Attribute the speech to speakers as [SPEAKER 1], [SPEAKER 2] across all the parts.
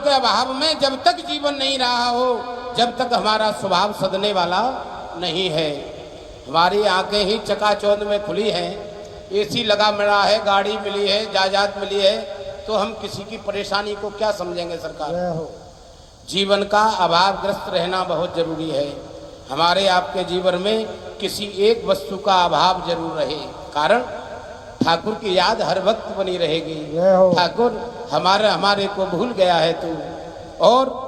[SPEAKER 1] के अभाव में जब तक जीवन नहीं रहा हो, जब तक हमारा स्वभाव सदने वाला नहीं है। हमारी आंखें ही चकाचौंध में खुली हैं, एसी लगा मिला है, गाड़ी मिली है, जायदाद मिली है, तो हम किसी की परेशानी को क्या समझेंगे सरकार। जीवन का अभावग्रस्त रहना बहुत जरूरी है। हमारे आपके जीवन में किसी एक वस्तु का अभाव जरूर रहे, कारण ठाकुर की याद हर वक्त बनी रहेगी। ठाकुर हमारे को भूल गया है तू। और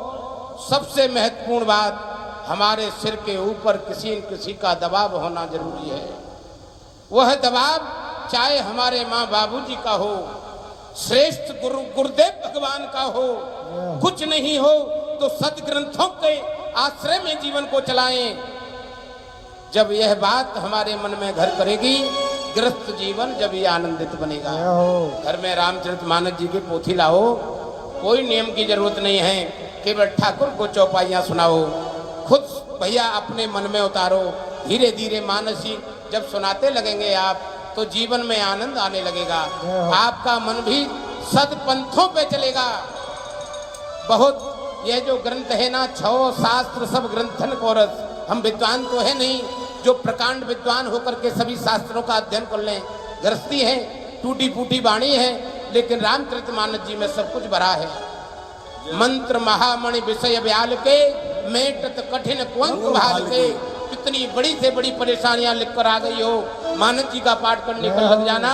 [SPEAKER 1] सबसे महत्वपूर्ण बात, हमारे सिर के ऊपर किसी न किसी का दबाव होना जरूरी है। वह दबाव चाहे हमारे माँ बाबूजी का हो, श्रेष्ठ गुरुदेव भगवान का हो, कुछ नहीं हो तो सदग्रंथों के आश्रय में जीवन को चलाएं। जब यह बात हमारे मन में घर करेगी, गृहस्थ जीवन जब ये आनंदित बनेगा। घर में रामचरितमानस जी की पोथी लाओ, कोई नियम की जरूरत नहीं है, केवल ठाकुर को चौपाइयाँ सुनाओ, खुद भैया अपने मन में उतारो। धीरे धीरे मानस जी जब सुनाते लगेंगे आप, तो जीवन में आनंद आने लगेगा। आपका मन भी सदपंथों पे चलेगा। बहुत यह जो ग्रंथ है ना, 6 शास्त्र सब ग्रंथन कोरस, हम विद्वान तो है नहीं जो प्रकांड विद्वान होकर के सभी शास्त्रों का अध्ययन कर लें। गृहस्थी है, टूटी फूटी वाणी है, लेकिन रामचरितमानस जी में सब कुछ भरा है। मंत्र महामणि विषय व्याल के, मेटत कठिन कुंक भाल के। कितनी बड़ी से बड़ी परेशानियां लिखकर आ गई हो, मानस जी का पाठ करने का लग जाना,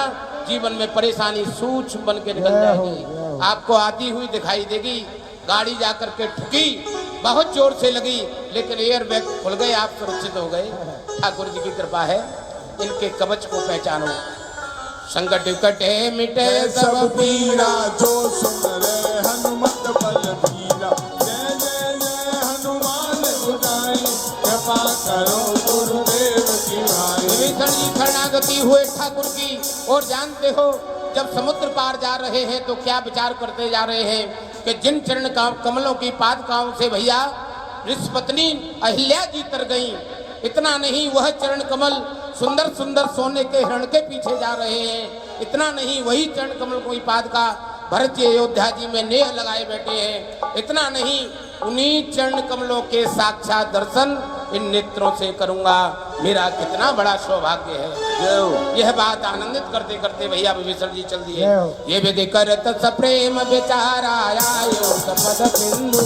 [SPEAKER 1] जीवन में परेशानी सूक्ष्म बन के निकल जाएगी। आपको आती हुई दिखाई देगी। गाड़ी जाकर के ठुकी, बहुत जोर से लगी, लेकिन एयर बैग खुल गए, आप सुरक्षित हो गए। ठाकुर जी की कृपा है। इनके कवच को पहचानो। संकट कटे मिटे सब पीड़ा,
[SPEAKER 2] जो सुन रे हनुमत बलबीरा। जय जय जय हनुमान गुसाई, कृपा करो गुरुदेव की भाई।
[SPEAKER 1] विभीषण जी शरणागति हुए ठाकुर की। और जानते हो, जब समुद्र पार जा रहे हैं तो क्या विचार करते जा रहे हैं कि जिन चरण कमलों की पादुकाओं से भैया ऋषपत्नी अहिल्या जी तर गई। इतना नहीं, वह चरण कमल सुंदर सुंदर सोने के हिरण के पीछे जा रहे हैं। इतना नहीं, वही चरण कमल कोई पादुका भरत जी अयोध्या जी में नेह लगाए बैठे हैं। इतना नहीं, उन्हीं चरण कमलों के साक्षात दर्शन इन नेत्रों से करूंगा। मेरा कितना बड़ा सौभाग्य है। यह बात आनंदित करते करते भैया विभीषण जी चल दिए। ये विधि करत सप्रेम विचारा आयो सपद सिंधु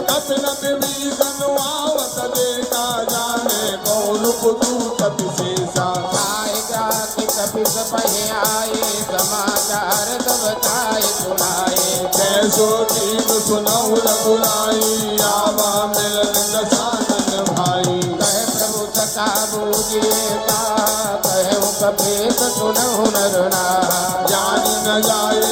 [SPEAKER 2] कपिल विभीषण आवत देखा, जाने कौन पुतूत विशेषा।
[SPEAKER 1] आएगा कि कपिस पहे आए, समाचार तब ताए सुनाए।
[SPEAKER 2] कैसो कीन सुनऊ रघुराई, आवा मिलन दशानन भाई।
[SPEAKER 1] कहे प्रभु सका बूझिए का, कहे कपिस सुनहु नर नाई।
[SPEAKER 2] जान न जाए